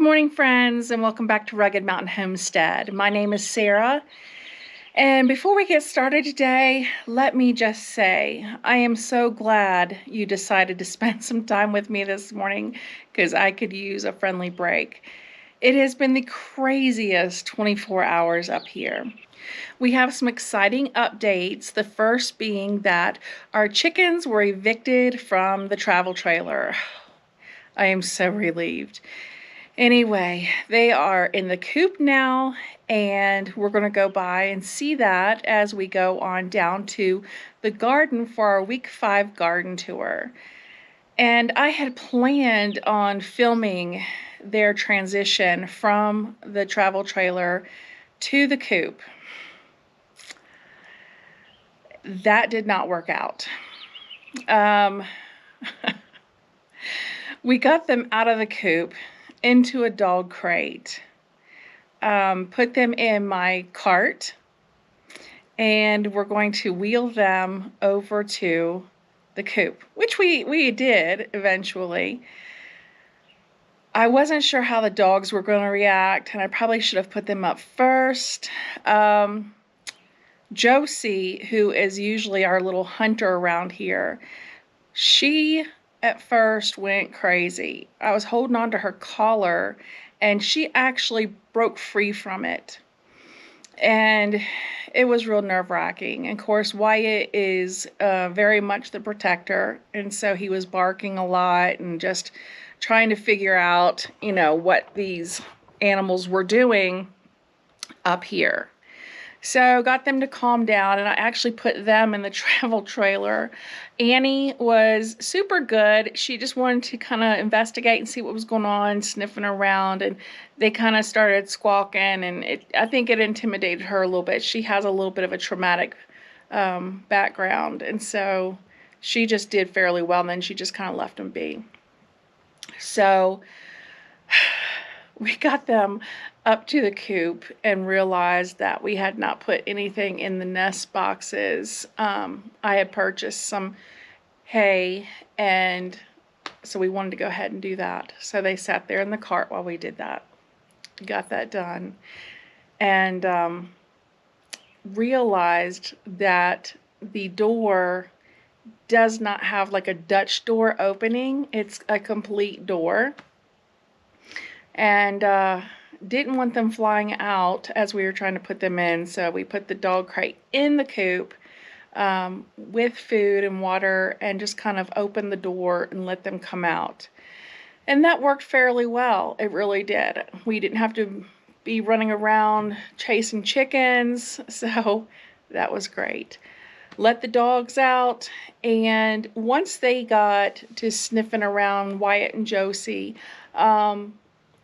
morning, friends, and welcome back to Rugged Mountain Homestead. My name is Sarah, and before we get started today, let me just say I am so glad you decided to spend some time with me this morning because I could use a friendly break. It has been the craziest 24 hours up here. We have some exciting updates, the first being that our chickens were evicted from the travel trailer. I am so relieved. Anyway, they are in the coop now, and we're going to go by and see that as we go on down to the garden for our week 5 garden tour. And I had planned on filming their transition from the travel trailer to the coop. That did not work out. We got them out of the coop into a dog crate, put them in my cart, and we're going to wheel them over to the coop, which we did eventually. I wasn't sure how the dogs were going to react, and I probably should have put them up first. Josie, who is usually our little hunter around here, she at first went crazy. I was holding on to her collar and she actually broke free from it. And it was real nerve-wracking. And of course, Wyatt is very much the protector, and so he was barking a lot and just trying to figure out, what these animals were doing up here. So got them to calm down, and I actually put them in the travel trailer. Annie was super good. She just wanted to kind of investigate and see what was going on, sniffing around, and they kind of started squawking, and I think it intimidated her a little bit. She has a little bit of a traumatic background, and so she just did fairly well, and then she just kind of left them be. So we got them up to the coop and realized that we had not put anything in the nest boxes. I had purchased some hay, and so we wanted to go ahead and do that. So they sat there in the cart while we did that. Got that done. And realized that the door does not have like a Dutch door opening. It's a complete door. And didn't want them flying out as we were trying to put them in, so we put the dog crate in the coop with food and water and just kind of opened the door and let them come out. And that worked fairly well. It really did. We didn't have to be running around chasing chickens, so that was great. Let the dogs out, and once they got to sniffing around Wyatt and Josie,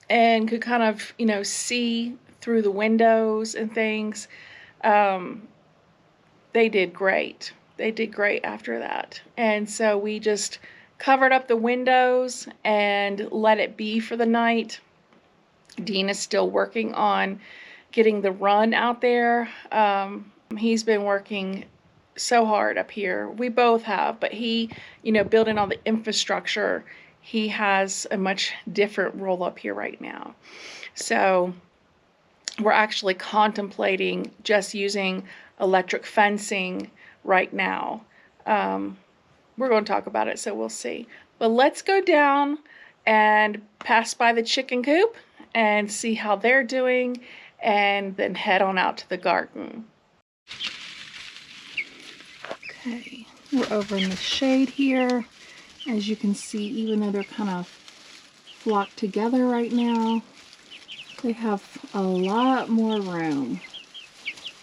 and could kind of, see through the windows and things, they did great. They did great after that. And so we just covered up the windows and let it be for the night. Dean is still working on getting the run out there. He's been working so hard up here. We both have, but he, building all the infrastructure, he has a much different role up here right now. So we're actually contemplating just using electric fencing right now. We're going to talk about it, so we'll see. But let's go down and pass by the chicken coop and see how they're doing, and then head on out to the garden. Okay, we're over in the shade here. As you can see, even though they're kind of flocked together right now, they have a lot more room.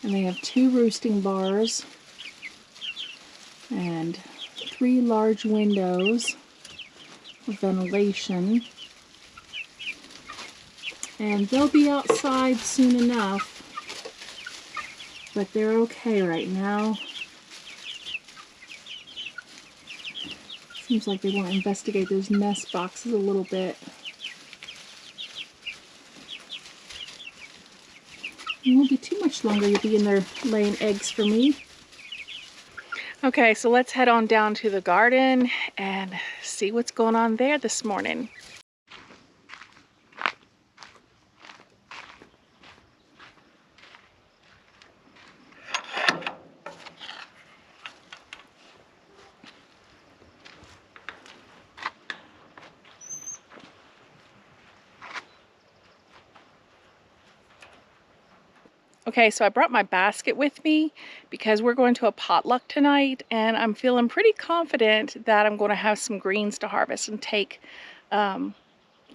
And they have 2 roosting bars and 3 large windows with ventilation. And they'll be outside soon enough, but they're okay right now. Seems like they want to investigate those nest boxes a little bit. It won't be too much longer. You'll be in there laying eggs for me. Okay, so let's head on down to the garden and see what's going on there this morning. Okay, so I brought my basket with me because we're going to a potluck tonight, and I'm feeling pretty confident that I'm going to have some greens to harvest and take to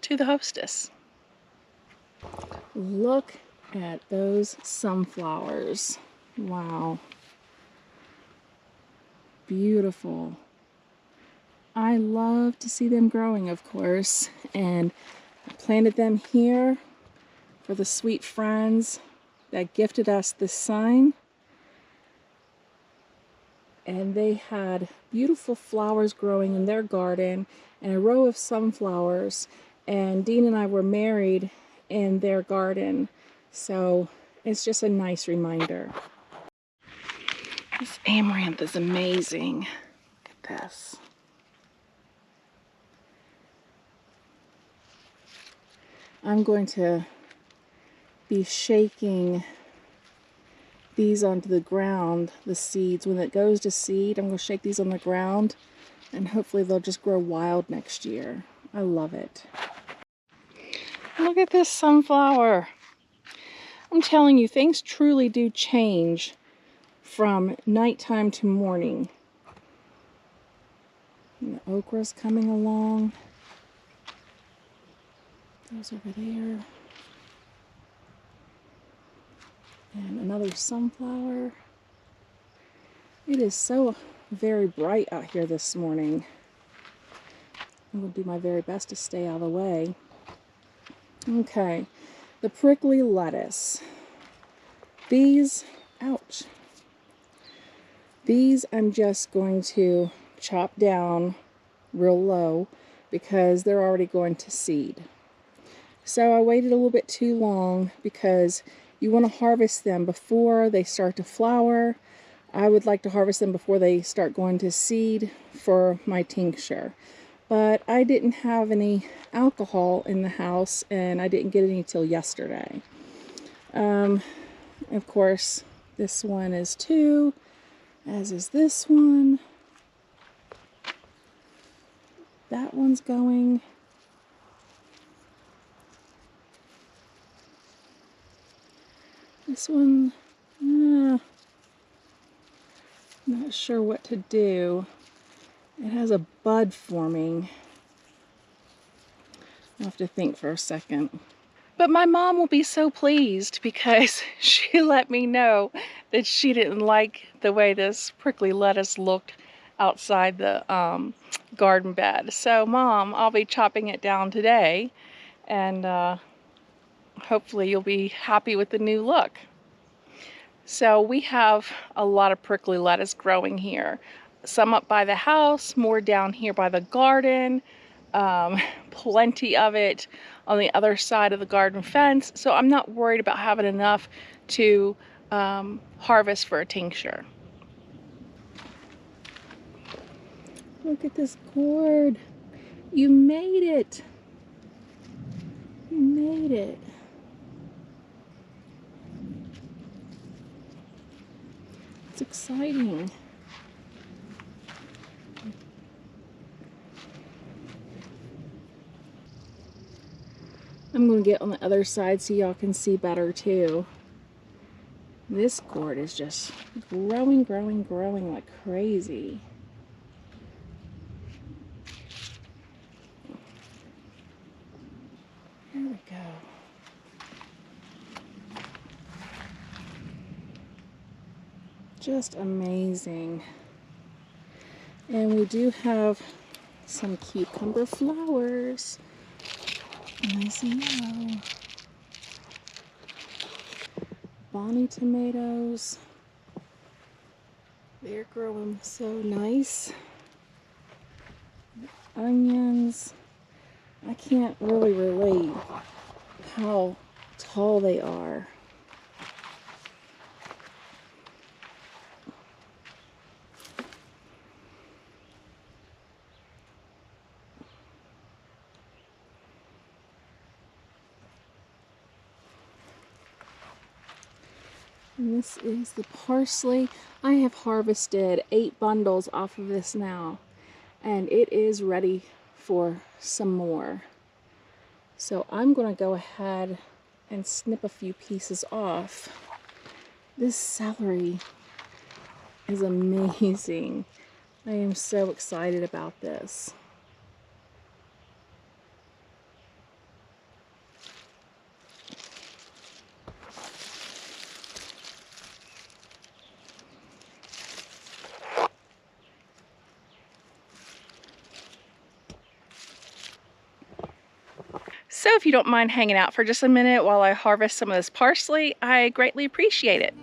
the hostess. Look at those sunflowers. Wow. Beautiful. I love to see them growing, of course, and I planted them here for the sweet friends that gifted us this sign. And they had beautiful flowers growing in their garden and a row of sunflowers. And Dean and I were married in their garden. So it's just a nice reminder. This amaranth is amazing. Look at this. I'm going to be shaking these onto the ground, the seeds. When it goes to seed, I'm going to shake these on the ground, and hopefully they'll just grow wild next year. I love it. Look at this sunflower. I'm telling you, things truly do change from nighttime to morning. And the okra's coming along. Those over there. And another sunflower. It is so very bright out here this morning. I'm going to do my very best to stay out of the way. Okay, the prickly lettuce. These, ouch. These I'm just going to chop down real low because they're already going to seed. So I waited a little bit too long because you want to harvest them before they start to flower. I would like to harvest them before they start going to seed for my tincture. But I didn't have any alcohol in the house, and I didn't get any till yesterday. Of course, this one is too, as is this one. That one's going. This one, not sure what to do. It has a bud forming. I'll have to think for a second. But my mom will be so pleased because she let me know that she didn't like the way this prickly lettuce looked outside the garden bed. So Mom, I'll be chopping it down today, and hopefully you'll be happy with the new look. So we have a lot of prickly lettuce growing here. Some up by the house, more down here by the garden, plenty of it on the other side of the garden fence. So I'm not worried about having enough to harvest for a tincture. Look at this gourd. You made it. You made it. It's exciting. I'm going to get on the other side so y'all can see better too. This gourd is just growing, growing, growing like crazy. There we go. Just amazing. And we do have some cucumber flowers. Nice and yellow. Bonnie tomatoes. They're growing so nice. Onions. I can't really relate how tall they are. And this is the parsley. I have harvested 8 bundles off of this now, and it is ready for some more. So I'm going to go ahead and snip a few pieces off This celery is amazing. I am so excited about this. So if you don't mind hanging out for just a minute while I harvest some of this parsley, I greatly appreciate it.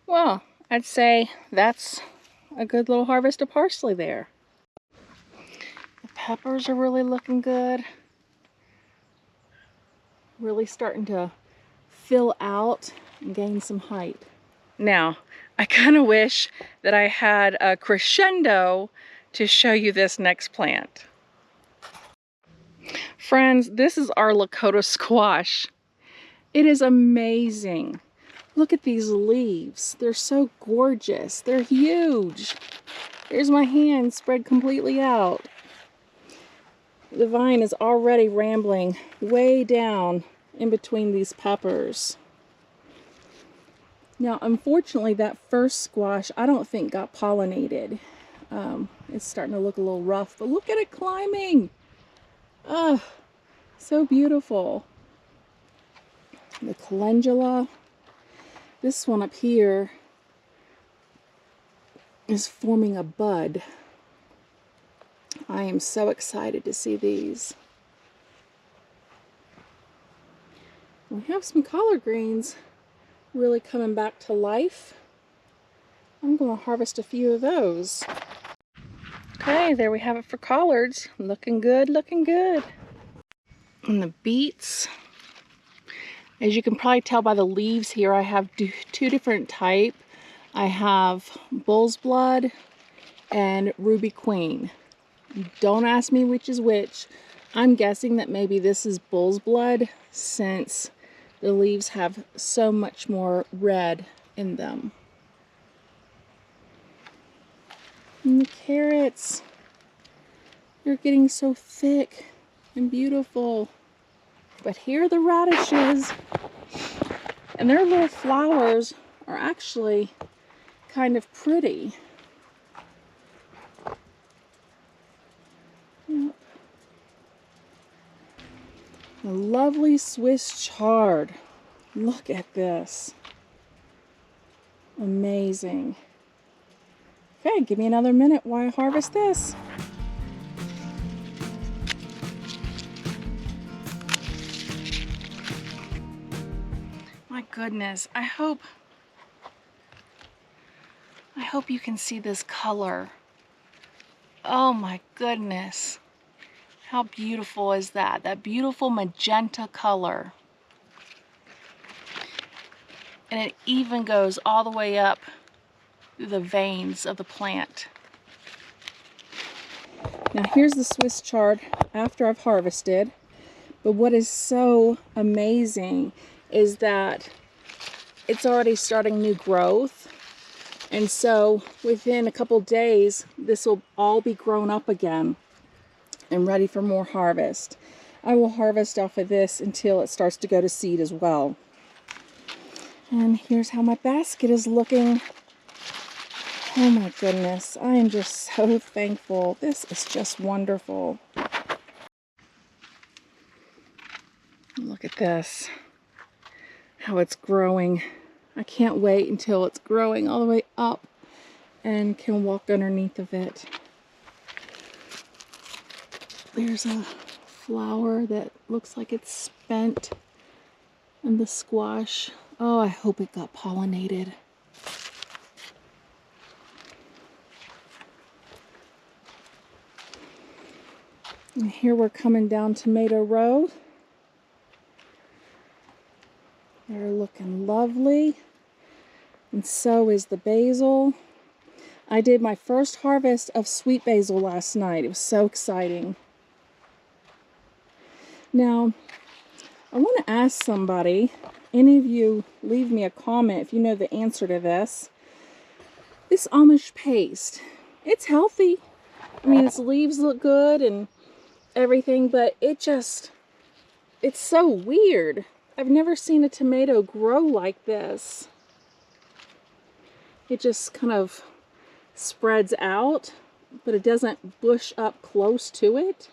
Well, I'd say that's a good little harvest of parsley there. The peppers are really looking good. Really starting to fill out and gain some height. Now, I kind of wish that I had a crescendo to show you this next plant. Friends, this is our Lakota squash. It is amazing. Look at these leaves. They're so gorgeous. They're huge. There's my hand spread completely out. The vine is already rambling way down in between these peppers. Now, unfortunately, that first squash, I don't think got pollinated. It's starting to look a little rough, but look at it climbing. Oh, so beautiful. The calendula. This one up here is forming a bud. I am so excited to see these. We have some collard greens really coming back to life. I'm going to harvest a few of those. Okay, there we have it for collards. Looking good, looking good. And the beets. As you can probably tell by the leaves here, I have two different types. I have bull's blood and ruby queen. Don't ask me which is which. I'm guessing that maybe this is bull's blood since the leaves have so much more red in them. And the carrots, they're getting so thick and beautiful. But here are the radishes, and their little flowers are actually kind of pretty. Yep. A lovely Swiss chard. Look at this. Amazing. Okay, give me another minute while I harvest this. My goodness, I hope you can see this color. Oh my goodness. How beautiful is that? That beautiful magenta color. And it even goes all the way up through the veins of the plant. Now here's the Swiss chard after I've harvested. But what is so amazing is that it's already starting new growth. And so within a couple days, this will all be grown up again and ready for more harvest. I will harvest off of this until it starts to go to seed as well. And here's how my basket is looking. Oh my goodness, I am just so thankful. This is just wonderful. Look at this, how it's growing. I can't wait until it's growing all the way up and can walk underneath of it. There's a flower that looks like it's spent in the squash. Oh, I hope it got pollinated. And here we're coming down Tomato Row. They're looking lovely. And so is the basil. I did my first harvest of sweet basil last night. It was so exciting. Now, I want to ask somebody, any of you leave me a comment if you know the answer to this. This Amish paste, it's healthy. I mean, its leaves look good and everything, but it's so weird. I've never seen a tomato grow like this. It just kind of spreads out, but it doesn't bush up close to it.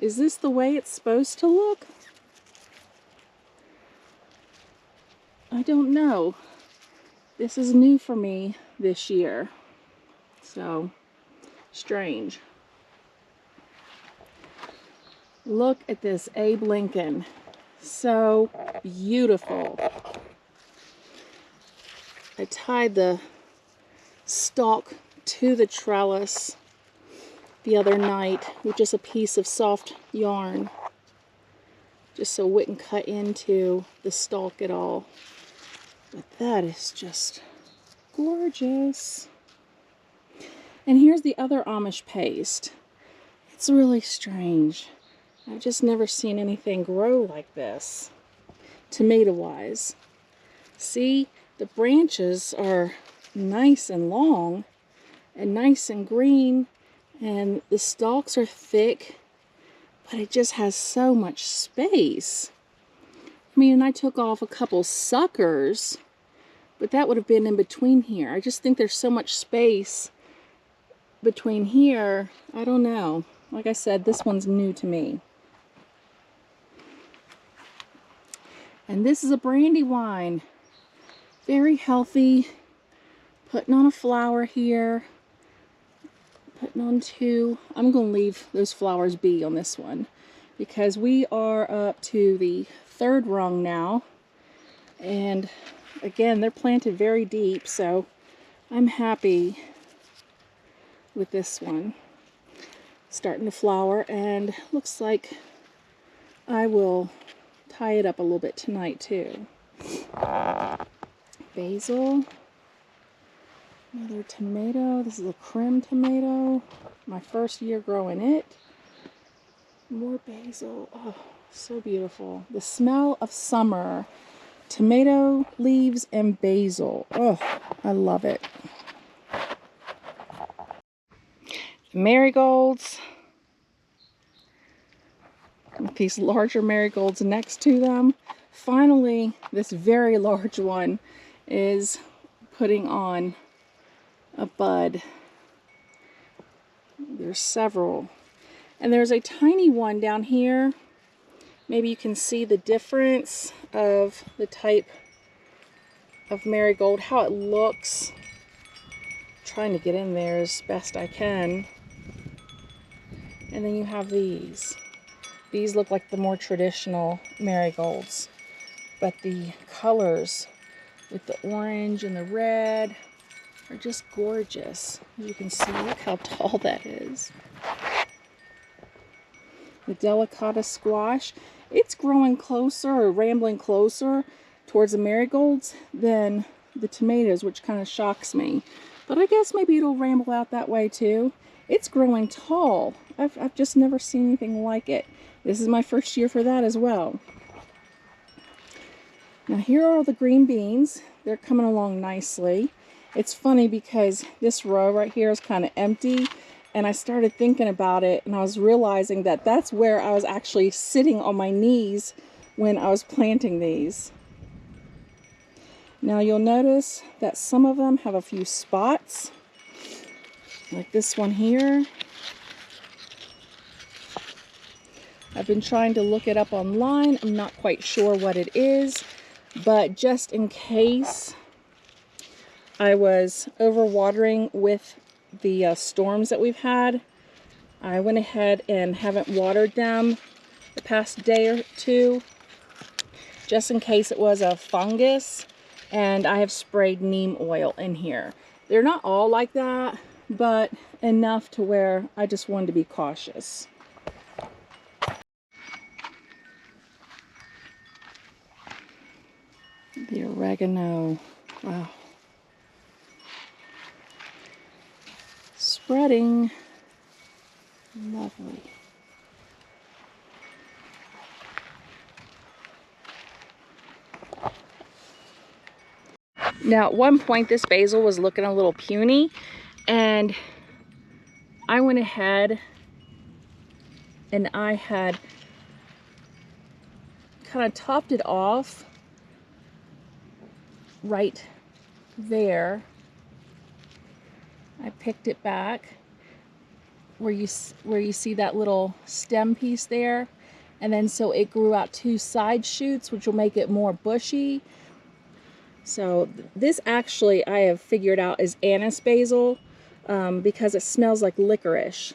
Is this the way it's supposed to look? I don't know. This is new for me this year. So, strange. Look at this Abe Lincoln. So beautiful. I tied the stalk to the trellis the other night with just a piece of soft yarn, just so it wouldn't cut into the stalk at all. But that is just gorgeous. And here's the other Amish paste. It's really strange. I've just never seen anything grow like this, tomato-wise. See, the branches are nice and long and nice and green, and the stalks are thick, but it just has so much space. I mean, and I took off a couple suckers, but that would have been in between here. I just think there's so much space between here. I don't know. Like I said, this one's new to me. And this is a brandywine. Very healthy. Putting on a flower here. Putting on two. I'm going to leave those flowers be on this one, because we are up to the third rung now. And again, they're planted very deep, so I'm happy with this one. Starting to flower, and looks like I will tie it up a little bit tonight too. Basil. Another tomato. This is a creme tomato. My first year growing it. More basil. Oh, so beautiful. The smell of summer. Tomato leaves and basil. Oh, I love it. Marigolds. With these larger marigolds next to them. Finally, this very large one is putting on a bud. There's several. And there's a tiny one down here. Maybe you can see the difference of the type of marigold, how it looks. Trying to get in there as best I can. And then you have these. These look like the more traditional marigolds, but the colors with the orange and the red are just gorgeous. You can see, look how tall that is. The delicata squash, it's growing closer or rambling closer towards the marigolds than the tomatoes, which kind of shocks me. But I guess maybe it'll ramble out that way too. It's growing tall. I've just never seen anything like it. This is my first year for that as well. Now here are all the green beans. They're coming along nicely. It's funny because this row right here is kind of empty, and I started thinking about it, and I was realizing that that's where I was actually sitting on my knees when I was planting these. Now you'll notice that some of them have a few spots, like this one here. I've been trying to look it up online. I'm not quite sure what it is, but just in case I was overwatering with the storms that we've had, I went ahead and haven't watered them the past day or two, just in case it was a fungus, and I have sprayed neem oil in here. They're not all like that, but enough to where I just wanted to be cautious. The oregano, wow. Spreading. Lovely. Now, at one point, this basil was looking a little puny, and I went ahead and I had kind of topped it off right there. I picked it back where you see that little stem piece there, and then so it grew out 2 side shoots, which will make it more bushy. So this actually I have figured out is anise basil because it smells like licorice.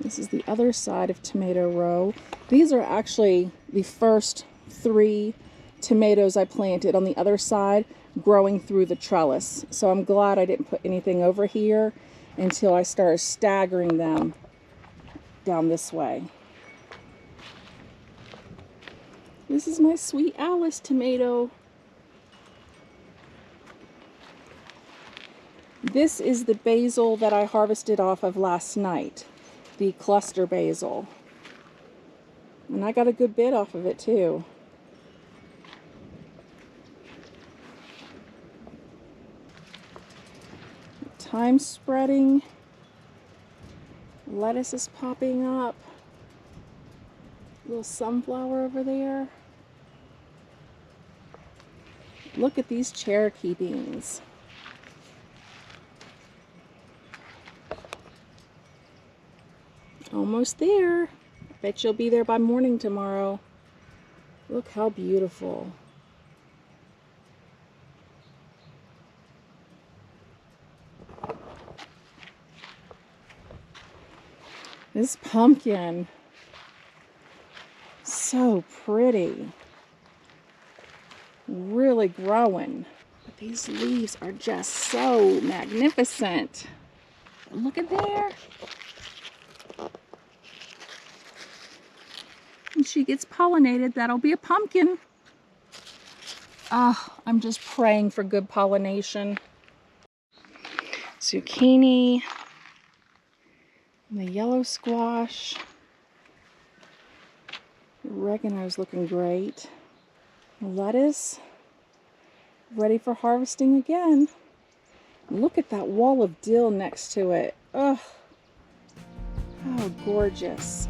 This is the other side of tomato row. These are actually the first 3 tomatoes I planted on the other side growing through the trellis. So I'm glad I didn't put anything over here until I started staggering them down this way. This is my Sweet Alice tomato. This is the basil that I harvested off of last night, the cluster basil. And I got a good bit off of it too. Thyme spreading. Lettuce is popping up. Little sunflower over there. Look at these Cherokee beans. Almost there. Bet you'll be there by morning tomorrow. Look how beautiful. This pumpkin, so pretty. Really growing. But these leaves are just so magnificent. Look at there. When she gets pollinated, that'll be a pumpkin. Oh, I'm just praying for good pollination. Zucchini. And the yellow squash. Oregano's looking great. Lettuce. Ready for harvesting again. Look at that wall of dill next to it. Oh, how gorgeous.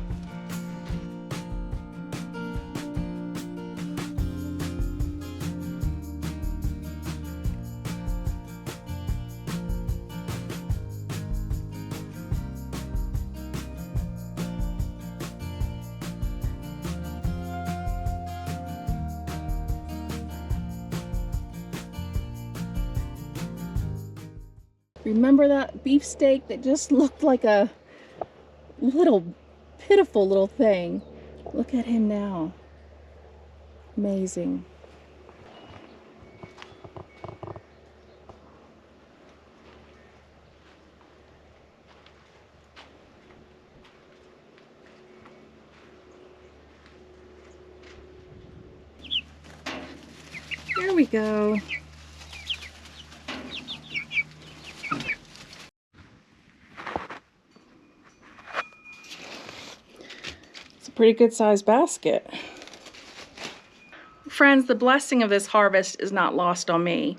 Remember that beefsteak that just looked like a little pitiful little thing? Look at him now. Amazing. There we go. Pretty good sized basket. Friends, the blessing of this harvest is not lost on me.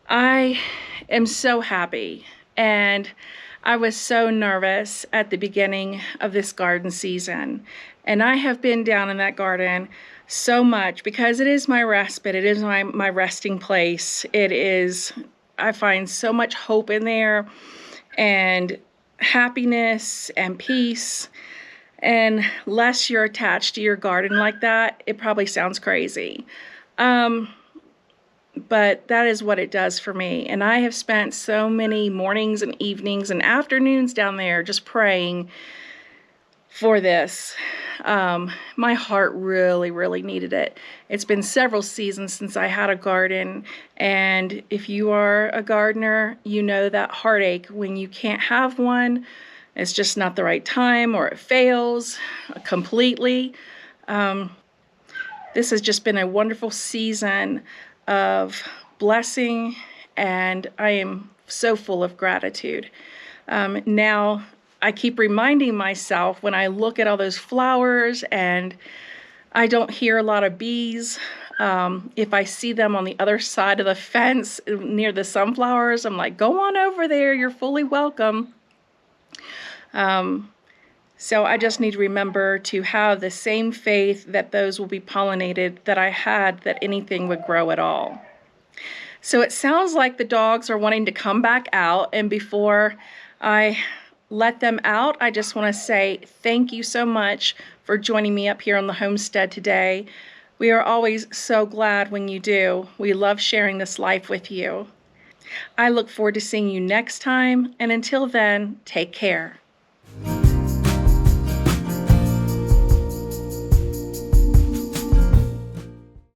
I am so happy, and I was so nervous at the beginning of this garden season, and I have been down in that garden so much because it is my respite. It is my resting place. It is, I find so much hope in there, and happiness and peace. And less you're attached to your garden like that, it probably sounds crazy. But that is what it does for me. And I have spent so many mornings and evenings and afternoons down there just praying for this. My heart really, really needed it. It's been several seasons since I had a garden. And if you are a gardener, you know that heartache when you can't have one. It's just not the right time, or it fails completely. This has just been a wonderful season of blessing, and I am so full of gratitude. Now, I keep reminding myself when I look at all those flowers and I don't hear a lot of bees. If I see them on the other side of the fence near the sunflowers, I'm like, go on over there, you're fully welcome. So I just need to remember to have the same faith that those will be pollinated that I had that anything would grow at all. So it sounds like the dogs are wanting to come back out, and before I let them out, I just want to say thank you so much for joining me up here on the homestead today. We are always so glad when you do. We love sharing this life with you. I look forward to seeing you next time, and until then, take care.